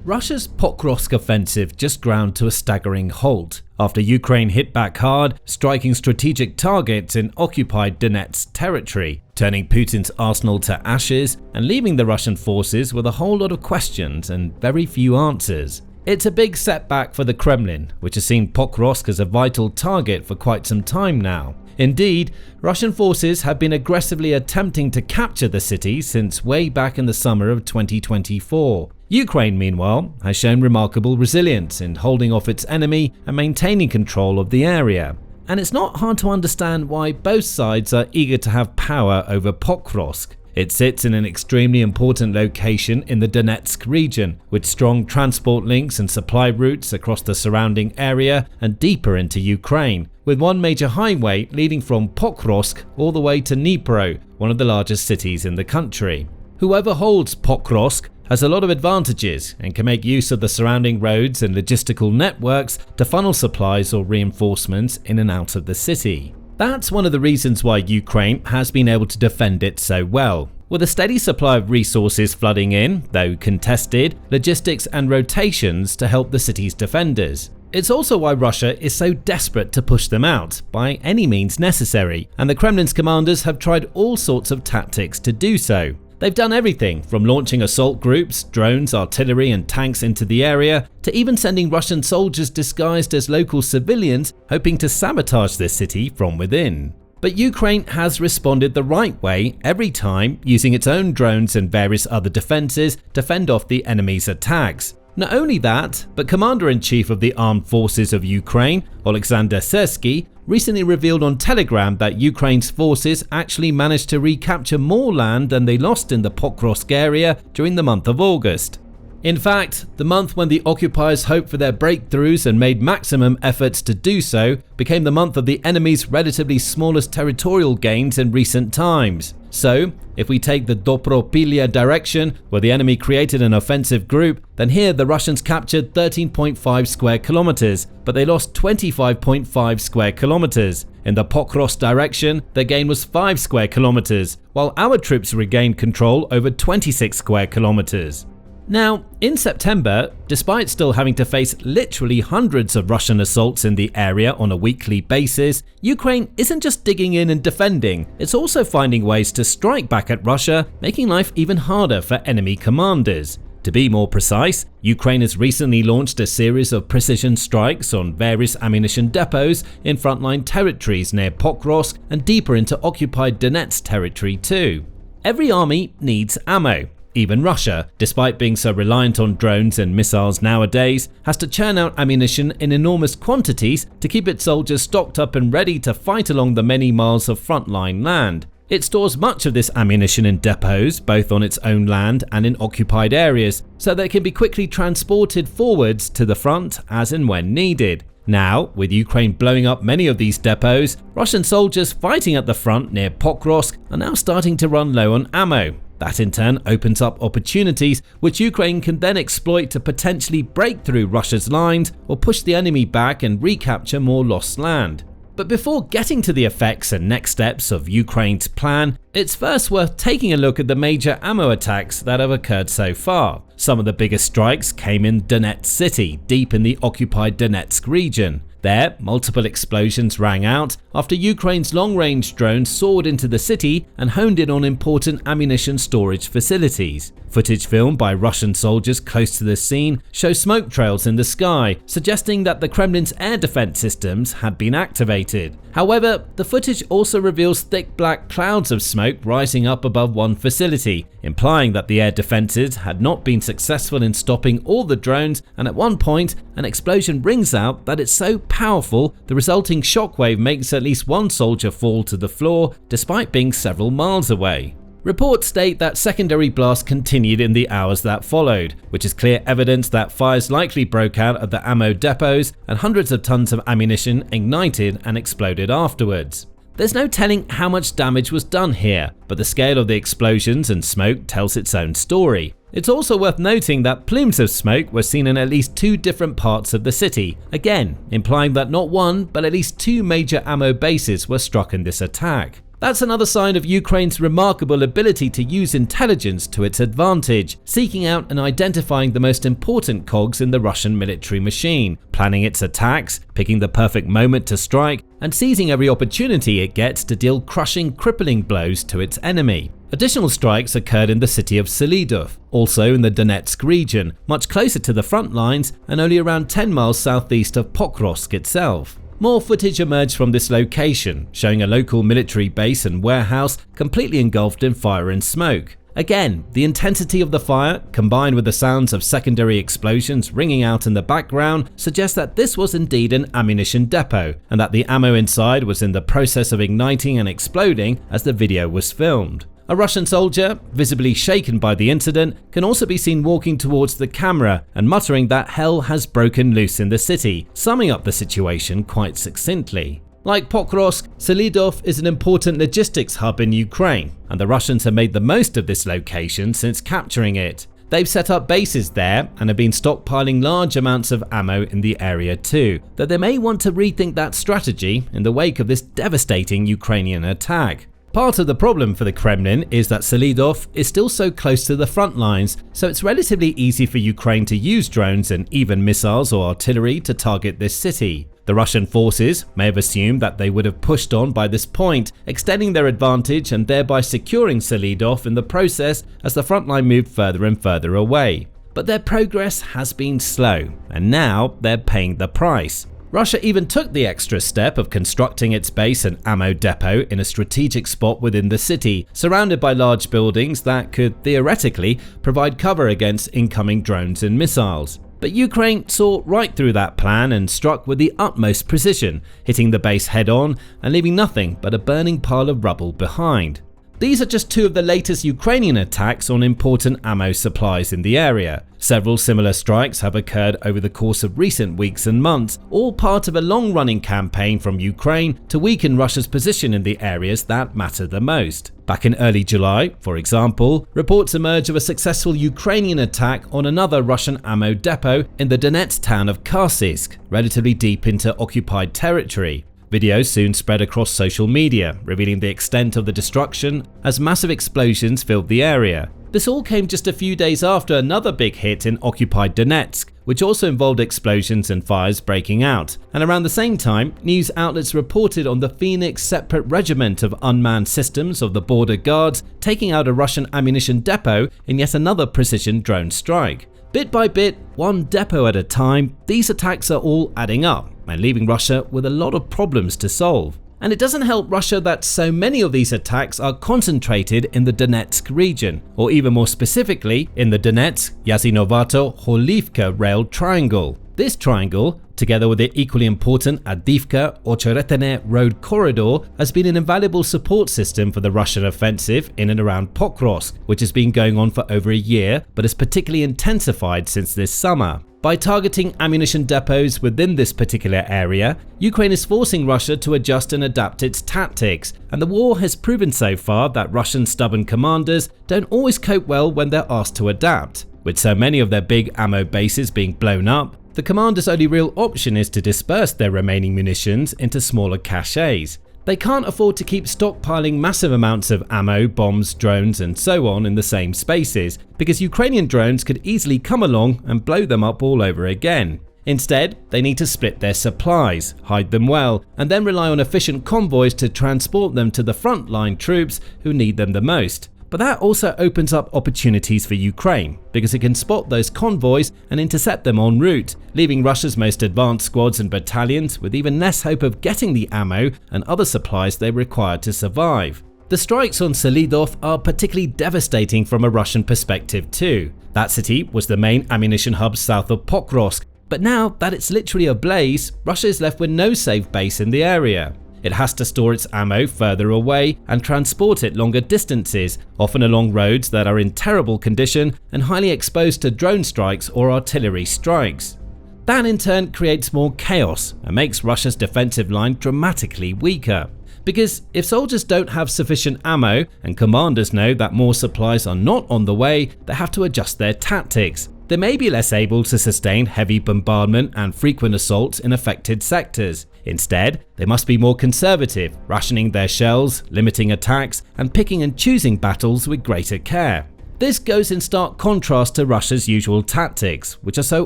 Russia's Pokrovsk offensive just ground to a staggering halt after Ukraine hit back hard, striking strategic targets in occupied Donetsk territory, turning Putin's arsenal to ashes and leaving the Russian forces with a whole lot of questions and very few answers. It's a big setback for the Kremlin, which has seen Pokrovsk as a vital target for quite some time now. Indeed, Russian forces have been aggressively attempting to capture the city since way back in the summer of 2024. Ukraine, meanwhile, has shown remarkable resilience in holding off its enemy and maintaining control of the area. And it's not hard to understand why both sides are eager to have power over Pokrovsk. It sits in an extremely important location in the Donetsk region, with strong transport links and supply routes across the surrounding area and deeper into Ukraine, with one major highway leading from Pokrovsk all the way to Dnipro, one of the largest cities in the country. Whoever holds Pokrovsk has a lot of advantages and can make use of the surrounding roads and logistical networks to funnel supplies or reinforcements in and out of the city. That's one of the reasons why Ukraine has been able to defend it so well. With a steady supply of resources flooding in, though contested, logistics and rotations to help the city's defenders. It's also why Russia is so desperate to push them out by any means necessary, and the Kremlin's commanders have tried all sorts of tactics to do so. They've done everything from launching assault groups, drones, artillery and tanks into the area, to even sending Russian soldiers disguised as local civilians hoping to sabotage the city from within. But Ukraine has responded the right way every time, using its own drones and various other defenses to fend off the enemy's attacks. Not only that, but Commander-in-Chief of the Armed Forces of Ukraine, Oleksandr Syrsky, recently revealed on Telegram that Ukraine's forces actually managed to recapture more land than they lost in the Pokrovsk area during the month of August. In fact, the month when the occupiers hoped for their breakthroughs and made maximum efforts to do so became the month of the enemy's relatively smallest territorial gains in recent times. So, if we take the Dnipropetrovsk direction, where the enemy created an offensive group, then here the Russians captured 13.5 square kilometers, but they lost 25.5 square kilometers. In the Pokrovsk direction, their gain was 5 square kilometers, while our troops regained control over 26 square kilometers. Now, in September, despite still having to face literally hundreds of Russian assaults in the area on a weekly basis, Ukraine isn't just digging in and defending, it's also finding ways to strike back at Russia, making life even harder for enemy commanders. To be more precise, Ukraine has recently launched a series of precision strikes on various ammunition depots in frontline territories near Pokrovsk and deeper into occupied Donetsk territory too. Every army needs ammo. Even Russia, despite being so reliant on drones and missiles nowadays, has to churn out ammunition in enormous quantities to keep its soldiers stocked up and ready to fight along the many miles of frontline land. It stores much of this ammunition in depots, both on its own land and in occupied areas, so that it can be quickly transported forwards to the front as and when needed. Now, with Ukraine blowing up many of these depots, Russian soldiers fighting at the front near Pokrovsk are now starting to run low on ammo. That in turn opens up opportunities which Ukraine can then exploit to potentially break through Russia's lines or push the enemy back and recapture more lost land. But before getting to the effects and next steps of Ukraine's plan, it's first worth taking a look at the major ammo attacks that have occurred so far. Some of the biggest strikes came in Donetsk city, deep in the occupied Donetsk region. There, multiple explosions rang out after Ukraine's long-range drone soared into the city and honed in on important ammunition storage facilities. Footage filmed by Russian soldiers close to the scene shows smoke trails in the sky, suggesting that the Kremlin's air defense systems had been activated. However, the footage also reveals thick black clouds of smoke rising up above one facility, implying that the air defenses had not been successful in stopping all the drones, and at one point, an explosion rings out that it's so powerful the resulting shockwave makes at least one soldier fall to the floor despite being several miles away. Reports state that secondary blasts continued in the hours that followed, which is clear evidence that fires likely broke out at the ammo depots and hundreds of tons of ammunition ignited and exploded afterwards. There's no telling how much damage was done here, but the scale of the explosions and smoke tells its own story. It's also worth noting that plumes of smoke were seen in at least 2 different parts of the city, again implying that not one but at least 2 major ammo bases were struck in this attack. That's another sign of Ukraine's remarkable ability to use intelligence to its advantage, seeking out and identifying the most important cogs in the Russian military machine, planning its attacks, picking the perfect moment to strike, and seizing every opportunity it gets to deal crushing, crippling blows to its enemy. Additional strikes occurred in the city of Selydove, also in the Donetsk region, much closer to the front lines and only around 10 miles southeast of Pokrovsk itself. More footage emerged from this location, showing a local military base and warehouse completely engulfed in fire and smoke. Again, the intensity of the fire, combined with the sounds of secondary explosions ringing out in the background, suggests that this was indeed an ammunition depot, and that the ammo inside was in the process of igniting and exploding as the video was filmed. A Russian soldier, visibly shaken by the incident, can also be seen walking towards the camera and muttering that hell has broken loose in the city, summing up the situation quite succinctly. Like Pokrovsk, Selydove is an important logistics hub in Ukraine, and the Russians have made the most of this location since capturing it. They've set up bases there and have been stockpiling large amounts of ammo in the area too, though they may want to rethink that strategy in the wake of this devastating Ukrainian attack. Part of the problem for the Kremlin is that Selydove is still so close to the front lines, so it's relatively easy for Ukraine to use drones and even missiles or artillery to target this city. The Russian forces may have assumed that they would have pushed on by this point, extending their advantage and thereby securing Selydove in the process as the front line moved further and further away. But their progress has been slow, and now they're paying the price. Russia even took the extra step of constructing its base and ammo depot in a strategic spot within the city, surrounded by large buildings that could theoretically provide cover against incoming drones and missiles. But Ukraine saw right through that plan and struck with the utmost precision, hitting the base head-on and leaving nothing but a burning pile of rubble behind. These are just two of the latest Ukrainian attacks on important ammo supplies in the area. Several similar strikes have occurred over the course of recent weeks and months, all part of a long-running campaign from Ukraine to weaken Russia's position in the areas that matter the most. Back in early July, for example, reports emerged of a successful Ukrainian attack on another Russian ammo depot in the Donetsk town of Kharkiv, relatively deep into occupied territory. Videos soon spread across social media, revealing the extent of the destruction as massive explosions filled the area. This all came just a few days after another big hit in occupied Donetsk, which also involved explosions and fires breaking out. And around the same time, news outlets reported on the Phoenix Separate Regiment of Unmanned Systems of the Border Guards taking out a Russian ammunition depot in yet another precision drone strike. Bit by bit, one depot at a time, these attacks are all adding up and leaving Russia with a lot of problems to solve. And it doesn't help Russia that so many of these attacks are concentrated in the Donetsk region, or even more specifically in the Donetsk-Yazinovato-Holivka rail triangle. This triangle, together with the equally important Avdiivka-Ocheretine road corridor, has been an invaluable support system for the Russian offensive in and around Pokrovsk, which has been going on for over a year but has particularly intensified since this summer. By targeting ammunition depots within this particular area, Ukraine is forcing Russia to adjust and adapt its tactics, and the war has proven so far that Russian stubborn commanders don't always cope well when they're asked to adapt. With so many of their big ammo bases being blown up, the commanders' only real option is to disperse their remaining munitions into smaller caches. They can't afford to keep stockpiling massive amounts of ammo, bombs, drones and so on in the same spaces, because Ukrainian drones could easily come along and blow them up all over again. Instead, they need to split their supplies, hide them well, and then rely on efficient convoys to transport them to the frontline troops who need them the most. But that also opens up opportunities for Ukraine, because it can spot those convoys and intercept them en route, leaving Russia's most advanced squads and battalions with even less hope of getting the ammo and other supplies they require to survive. The strikes on Selydove are particularly devastating from a Russian perspective too. That city was the main ammunition hub south of Pokrovsk, but now that it's literally ablaze, Russia is left with no safe base in the area. It has to store its ammo further away and transport it longer distances, often along roads that are in terrible condition and highly exposed to drone strikes or artillery strikes. That in turn creates more chaos and makes Russia's defensive line dramatically weaker. Because if soldiers don't have sufficient ammo and commanders know that more supplies are not on the way, they have to adjust their tactics. they may be less able to sustain heavy bombardment and frequent assaults in affected sectors. Instead, they must be more conservative, rationing their shells, limiting attacks, and picking and choosing battles with greater care. This goes in stark contrast to Russia's usual tactics, which are so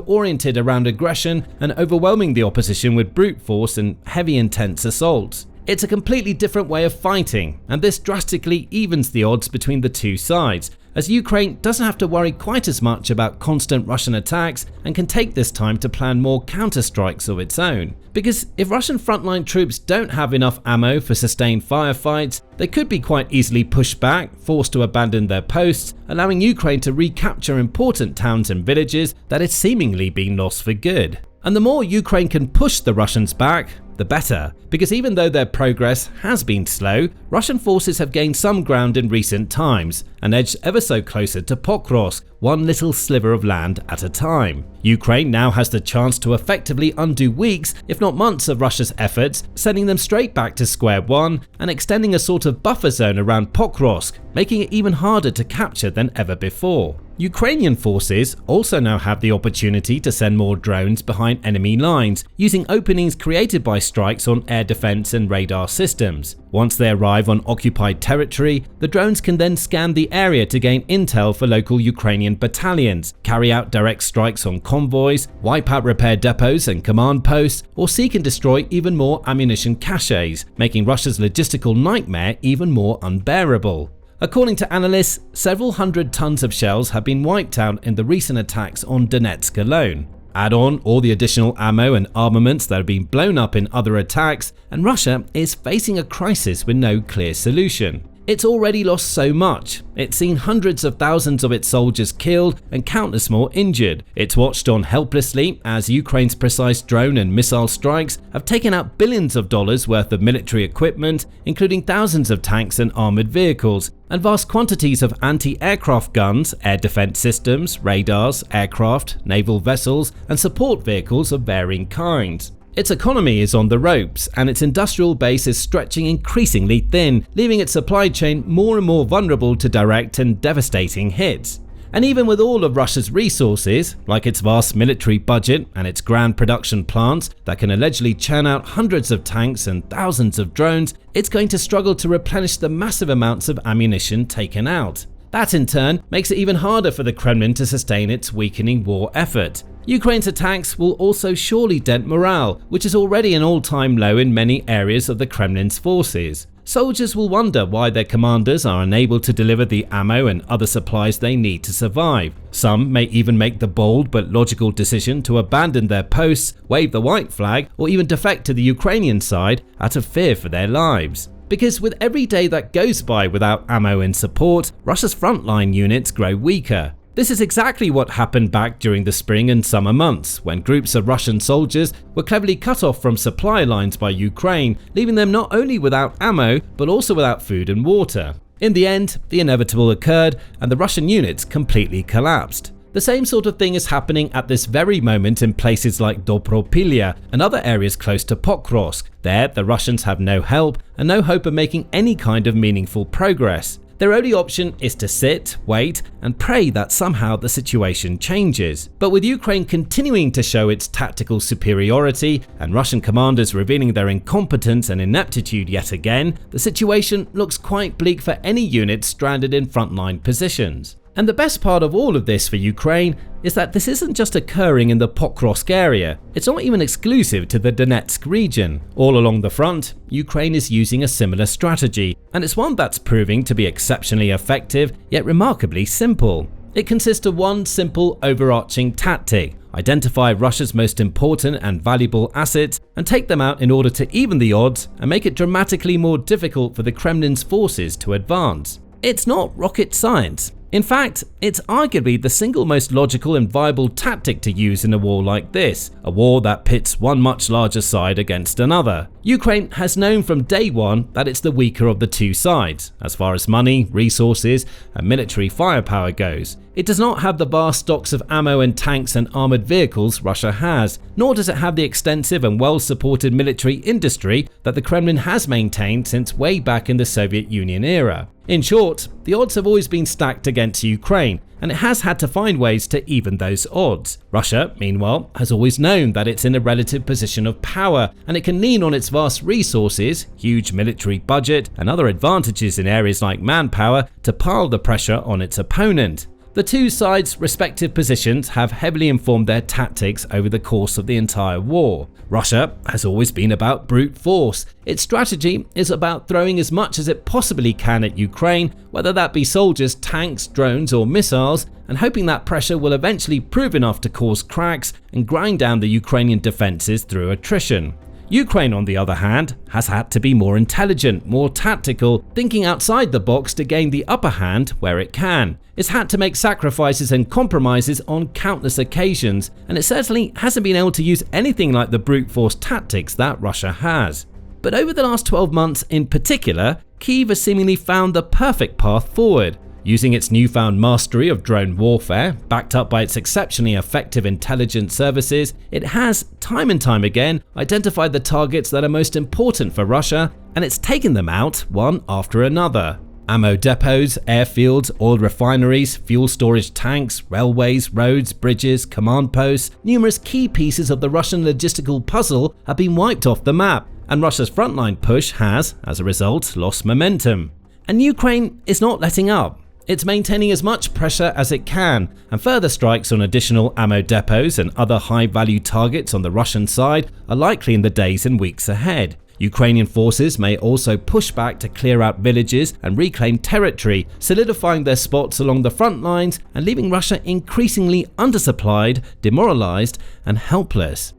oriented around aggression and overwhelming the opposition with brute force and heavy intense assaults. It's a completely different way of fighting, and this drastically evens the odds between the two sides, as Ukraine doesn't have to worry quite as much about constant Russian attacks and can take this time to plan more counterstrikes of its own. Because if Russian frontline troops don't have enough ammo for sustained firefights, they could be quite easily pushed back, forced to abandon their posts, allowing Ukraine to recapture important towns and villages that had seemingly been lost for good. And the more Ukraine can push the Russians back, the better, because even though their progress has been slow, Russian forces have gained some ground in recent times and edged ever so closer to Pokrovsk, one little sliver of land at a time. Ukraine now has the chance to effectively undo weeks, if not months, of Russia's efforts, sending them straight back to square one and extending a sort of buffer zone around Pokrovsk, making it even harder to capture than ever before. Ukrainian forces also now have the opportunity to send more drones behind enemy lines, using openings created by strikes on air defense and radar systems. Once they arrive on occupied territory, the drones can then scan the area to gain intel for local Ukrainian battalions, carry out direct strikes on convoys, wipe out repair depots and command posts, or seek and destroy even more ammunition caches, making Russia's logistical nightmare even more unbearable. According to analysts, several hundred tons of shells have been wiped out in the recent attacks on Donetsk alone. Add on all the additional ammo and armaments that have been blown up in other attacks, and Russia is facing a crisis with no clear solution. It's already lost so much. It's seen hundreds of thousands of its soldiers killed and countless more injured. It's watched on helplessly as Ukraine's precise drone and missile strikes have taken out billions of dollars worth of military equipment, including thousands of tanks and armored vehicles, and vast quantities of anti-aircraft guns, air defense systems, radars, aircraft, naval vessels, and support vehicles of varying kinds. Its economy is on the ropes, and its industrial base is stretching increasingly thin, leaving its supply chain more and more vulnerable to direct and devastating hits. And even with all of Russia's resources, like its vast military budget and its grand production plants that can allegedly churn out hundreds of tanks and thousands of drones, it's going to struggle to replenish the massive amounts of ammunition taken out. That in turn makes it even harder for the Kremlin to sustain its weakening war effort. Ukraine's attacks will also surely dent morale, which is already an all-time low in many areas of the Kremlin's forces. Soldiers will wonder why their commanders are unable to deliver the ammo and other supplies they need to survive. Some may even make the bold but logical decision to abandon their posts, wave the white flag, or even defect to the Ukrainian side out of fear for their lives. Because with every day that goes by without ammo and support, Russia's frontline units grow weaker. This is exactly what happened back during the spring and summer months, when groups of Russian soldiers were cleverly cut off from supply lines by Ukraine, leaving them not only without ammo, but also without food and water. In the end, the inevitable occurred, and the Russian units completely collapsed. The same sort of thing is happening at this very moment in places like Dobropilya and other areas close to Pokrovsk. There, the Russians have no help and no hope of making any kind of meaningful progress. Their only option is to sit, wait, and pray that somehow the situation changes. But with Ukraine continuing to show its tactical superiority and Russian commanders revealing their incompetence and ineptitude yet again, the situation looks quite bleak for any units stranded in frontline positions. And the best part of all of this for Ukraine is that this isn't just occurring in the Pokrovsk area. It's not even exclusive to the Donetsk region. All along the front, Ukraine is using a similar strategy, and it's one that's proving to be exceptionally effective, yet remarkably simple. It consists of one simple overarching tactic: identify Russia's most important and valuable assets and take them out in order to even the odds and make it dramatically more difficult for the Kremlin's forces to advance. It's not rocket science. In fact, it's arguably the single most logical and viable tactic to use in a war like this, a war that pits one much larger side against another. Ukraine has known from day one that it's the weaker of the two sides, as far as money, resources, and military firepower goes. It does not have the vast stocks of ammo and tanks and armored vehicles Russia has, nor does it have the extensive and well-supported military industry that the Kremlin has maintained since way back in the Soviet Union era. In short, the odds have always been stacked against Ukraine, and it has had to find ways to even those odds. Russia, meanwhile, has always known that it's in a relative position of power, and it can lean on its vast resources, huge military budget, and other advantages in areas like manpower to pile the pressure on its opponent. The two sides' respective positions have heavily informed their tactics over the course of the entire war. Russia has always been about brute force. Its strategy is about throwing as much as it possibly can at Ukraine, whether that be soldiers, tanks, drones, or missiles, and hoping that pressure will eventually prove enough to cause cracks and grind down the Ukrainian defenses through attrition. Ukraine, on the other hand, has had to be more intelligent, more tactical, thinking outside the box to gain the upper hand where it can. It's had to make sacrifices and compromises on countless occasions, and it certainly hasn't been able to use anything like the brute force tactics that Russia has. But over the last 12 months in particular, Kyiv has seemingly found the perfect path forward. Using its newfound mastery of drone warfare, backed up by its exceptionally effective intelligence services, it has, time and time again, identified the targets that are most important for Russia, and it's taken them out one after another. Ammo depots, airfields, oil refineries, fuel storage tanks, railways, roads, bridges, command posts, numerous key pieces of the Russian logistical puzzle have been wiped off the map, and Russia's frontline push has, as a result, lost momentum. And Ukraine is not letting up. It's maintaining as much pressure as it can, and further strikes on additional ammo depots and other high-value targets on the Russian side are likely in the days and weeks ahead. Ukrainian forces may also push back to clear out villages and reclaim territory, solidifying their spots along the front lines and leaving Russia increasingly undersupplied, demoralized, and helpless.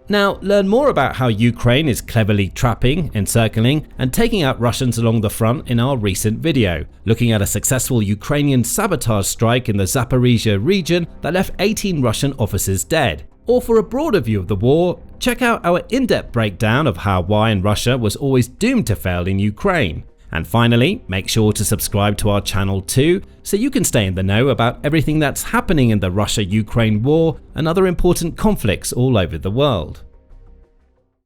Now, learn more about how Ukraine is cleverly trapping, encircling, and taking out Russians along the front in our recent video, looking at a successful Ukrainian sabotage strike in the Zaporizhia region that left 18 Russian officers dead. Or for a broader view of the war, check out our in-depth breakdown of how why and Russia was always doomed to fail in Ukraine. And finally, make sure to subscribe to our channel too, so you can stay in the know about everything that's happening in the Russia-Ukraine war and other important conflicts all over the world.